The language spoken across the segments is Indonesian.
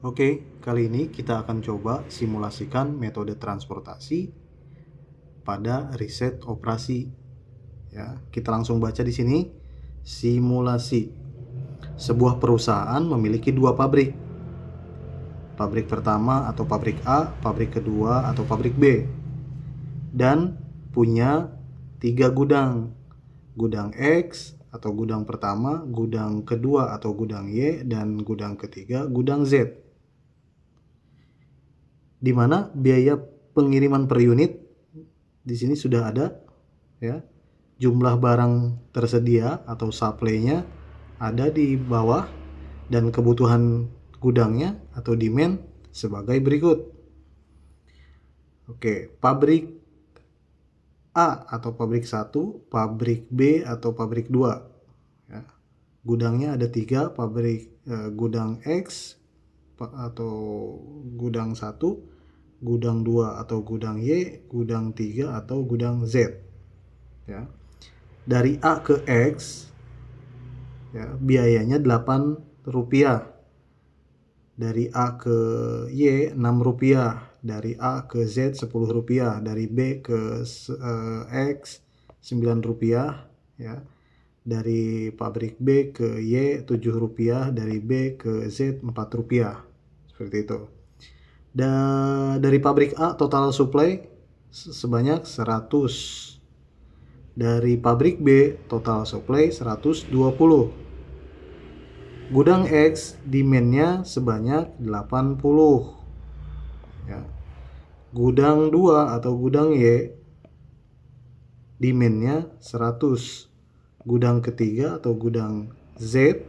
Oke, kali ini kita akan coba simulasikan metode transportasi pada riset operasi. Ya, kita langsung baca di sini. Simulasi. Sebuah perusahaan memiliki dua pabrik. Pabrik pertama atau pabrik A, pabrik kedua atau pabrik B. Dan punya 3 gudang. Gudang X atau gudang pertama, gudang kedua atau gudang Y, dan gudang ketiga gudang Z. Di mana biaya pengiriman per unit di sini sudah ada, ya. Jumlah barang tersedia atau supply-nya ada di bawah, dan kebutuhan gudangnya atau demand sebagai berikut. Oke, pabrik A atau pabrik 1, pabrik B atau pabrik 2. Ya. Gudangnya ada 3, gudang X atau gudang 1, gudang 2 atau gudang Y, gudang 3 atau gudang Z. Ya. Dari A ke X, ya, biayanya Rp8. Dari A ke Y Rp6. Dari A ke Z Rp10. Dari B ke X Rp9, ya. Dari pabrik B ke Y Rp7. Dari B ke Z Rp4. Seperti itu. Dari pabrik A total supply sebanyak 100. Dari pabrik B total supply 120. Gudang X demand-nya sebanyak 80. Ya. Gudang 2 atau gudang Y demand-nya 100. Gudang ketiga atau gudang Z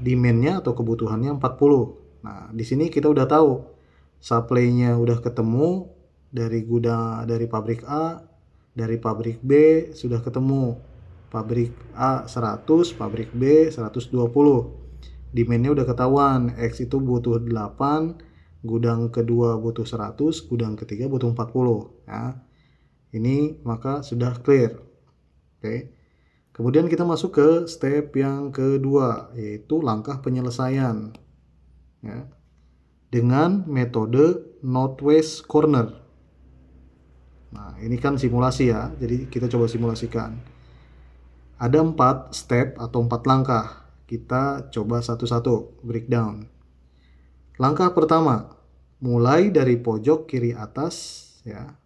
demand-nya atau kebutuhannya 40. Nah, di sini kita udah tahu supply-nya udah ketemu dari pabrik A, dari pabrik B sudah ketemu. Pabrik A 100, pabrik B 120. Demand-nya udah ketahuan, X itu butuh 8, gudang kedua butuh 100, gudang ketiga butuh 40. Ya. Ini maka sudah clear. Oke. Kemudian kita masuk ke step yang kedua, yaitu langkah penyelesaian. Ya. Dengan metode Northwest Corner. Nah, ini kan simulasi ya, jadi kita coba simulasikan. Ada 4 step atau 4 langkah. Kita coba satu-satu breakdown. Langkah pertama, mulai dari pojok kiri atas, ya.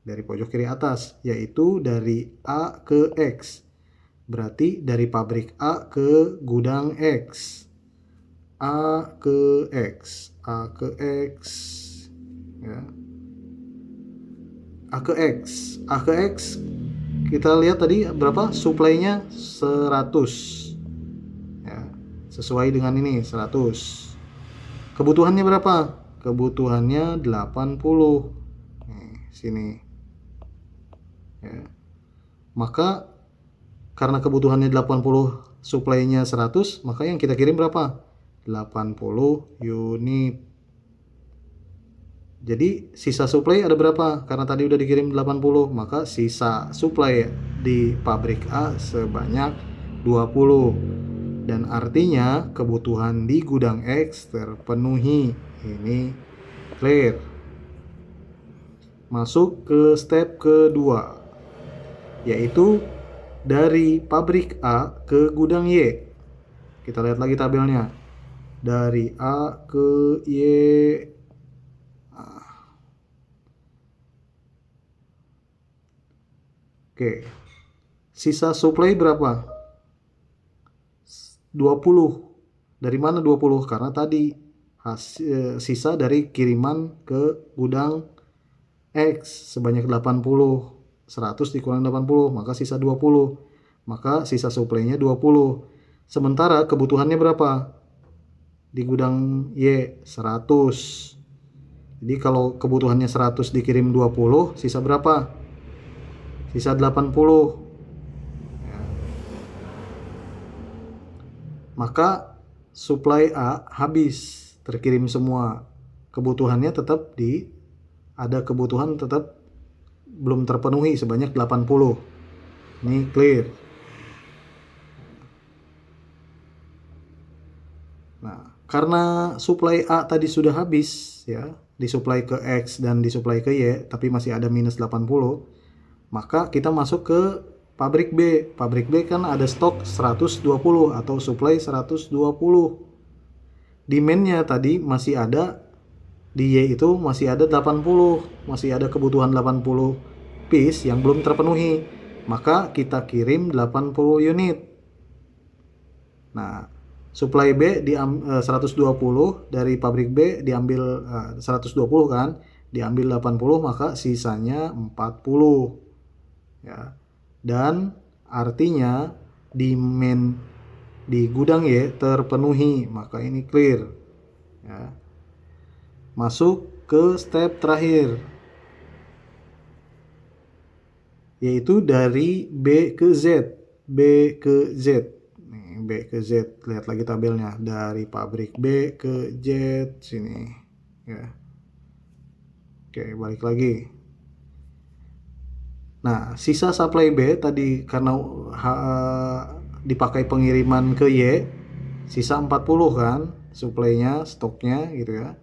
Dari pojok kiri atas, yaitu dari A ke X. Berarti dari pabrik A ke gudang X. A ke X, A ke X, ya. A ke X, A ke X. Kita lihat tadi berapa? Supply-nya 100. Ya, sesuai dengan ini 100. Kebutuhannya berapa? Kebutuhannya 80. Nih, sini. Ya. Maka karena kebutuhannya 80, supply-nya 100, maka yang kita kirim berapa? 80 unit. Jadi sisa supply ada berapa? Karena tadi udah dikirim 80, maka sisa supply di pabrik A sebanyak 20. Dan artinya kebutuhan di gudang X terpenuhi. Ini clear. Masuk ke step kedua, yaitu dari pabrik A ke gudang Y. Kita lihat lagi tabelnya. Dari A ke Y. Oke. Sisa supply berapa? 20. Dari mana 20? Karena tadi sisa dari kiriman ke gudang X sebanyak 80. 100 dikurang 80, maka sisa 20. Maka sisa supply-nya 20. Sementara kebutuhannya berapa? Di gudang Y 100. Jadi kalau kebutuhannya 100 dikirim 20, sisa berapa? Sisa 80. Ya. Maka supply A habis, terkirim semua. Kebutuhannya tetap ada kebutuhan tetap belum terpenuhi sebanyak 80. Ini clear. Nah, karena suplai A tadi sudah habis ya, disuplai ke X dan disuplai ke Y, tapi masih ada minus 80, maka kita masuk ke pabrik B. Pabrik B kan ada stok 120 atau suplai 120. Demand-nya tadi masih ada, di Y itu masih ada 80, masih ada kebutuhan 80 piece yang belum terpenuhi. Maka kita kirim 80 unit. Nah, supply B 120 dari pabrik B diambil 120 kan, diambil 80, maka sisanya 40 ya. Dan artinya demand di gudang Y terpenuhi, maka ini clear ya. Masuk ke step terakhir, yaitu dari B ke Z. B ke Z. Nih, B ke Z. Lihat lagi tabelnya. Dari pabrik B ke Z sini. Ya. Oke, balik lagi. Nah, sisa supply B tadi karena dipakai pengiriman ke Y, sisa 40 kan supply-nya, stoknya gitu ya.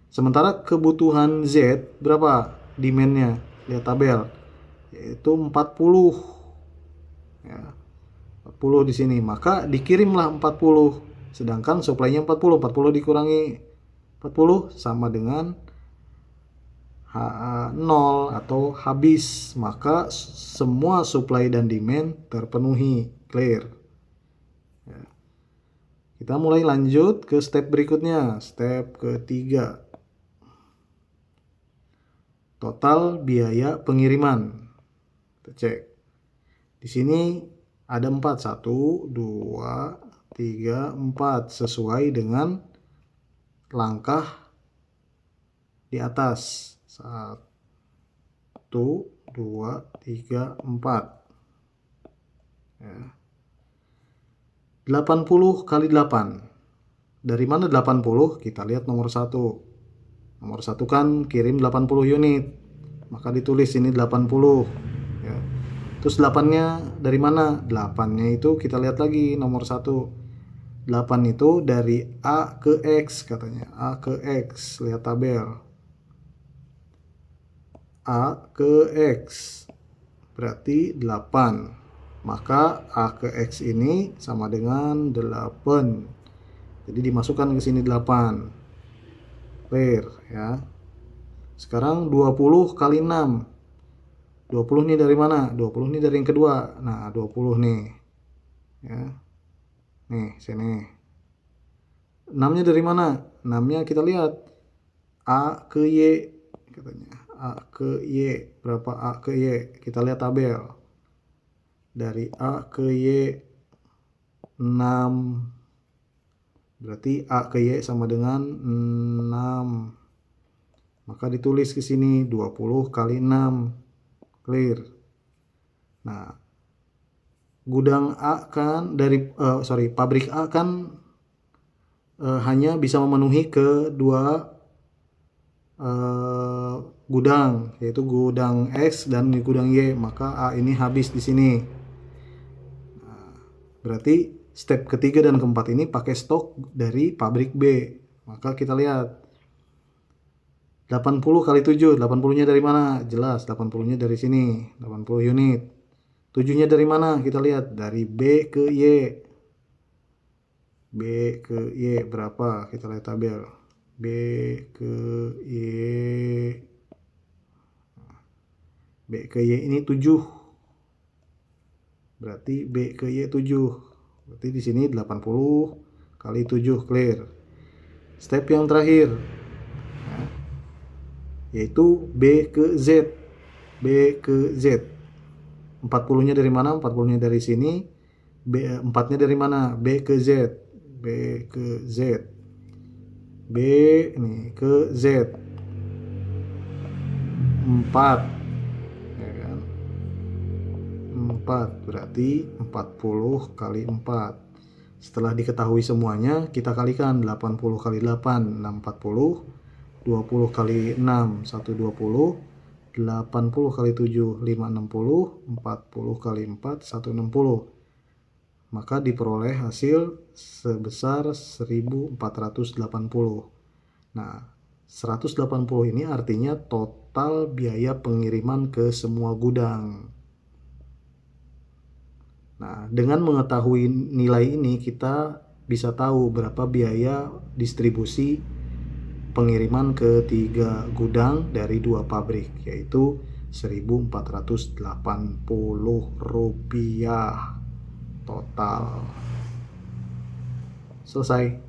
Sementara kebutuhan Z berapa demand-nya? Lihat tabel. Yaitu 40. Ya. 40 di sini. Maka dikirimlah 40. Sedangkan supply-nya 40. 40 dikurangi 40 sama dengan 0 atau habis. Maka semua supply dan demand terpenuhi. Clear. Ya. Kita mulai lanjut ke step berikutnya. Step ketiga. Total biaya pengiriman. Kita cek. Di sini ada 4. 1, 2, 3, 4. Sesuai dengan langkah di atas. 1, 2, 3, 4. Ya. 80 kali 8. Dari mana 80? Kita lihat nomor 1. Nomor 1 kan kirim 80 unit. Maka ditulis ini 80. Ya. Terus 8-nya dari mana? 8-nya itu kita lihat lagi nomor 1. 8 itu dari A ke X katanya. A ke X. Lihat tabel. A ke X. Berarti 8. Maka A ke X ini sama dengan 8. Jadi dimasukkan ke sini 8. Clear ya. Sekarang 20 kali 6. 20 nih dari mana? 20 nih dari yang kedua. Nah, 20 nih. Ya. Nih, sini. 6-nya dari mana? 6-nya kita lihat. A ke Y katanya. A ke Y. Berapa A ke Y? Kita lihat tabel. Dari A ke Y 6. Berarti A ke Y sama dengan 6. Maka ditulis ke sini 20 kali 6. Clear. Nah, gudang A kan pabrik A kan hanya bisa memenuhi kedua gudang, yaitu gudang X dan gudang Y. Maka A ini habis di sini. Nah, berarti step ketiga dan keempat ini pakai stok dari pabrik B. Maka kita lihat 80 kali 7. 80-nya dari mana? Jelas 80-nya dari sini. 80 unit. 7-nya dari mana? Kita lihat dari B ke Y. B ke Y berapa? Kita lihat tabel. B ke Y. B ke Y ini 7. Berarti B ke Y 7. Berarti di sini 80 kali 7. Clear. Step yang terakhir, yaitu B ke Z. B ke Z. 40-nya dari mana? 40-nya dari sini. B 4-nya dari mana? B ke Z. B ke Z. B ini ke Z. 4. Ya kan? 4 berarti 40 kali 4. Setelah diketahui semuanya, kita kalikan 80 kali 8, 640. 20 kali 6, 120. 80 kali 7, 560. 40 kali 4, 160. maka diperoleh hasil sebesar 1480. Nah, 180 ini artinya total biaya pengiriman ke semua gudang. Nah, dengan mengetahui nilai ini kita bisa tahu berapa biaya distribusi pengiriman ke 3 gudang dari 2 pabrik, yaitu Rp1.480 total. Selesai.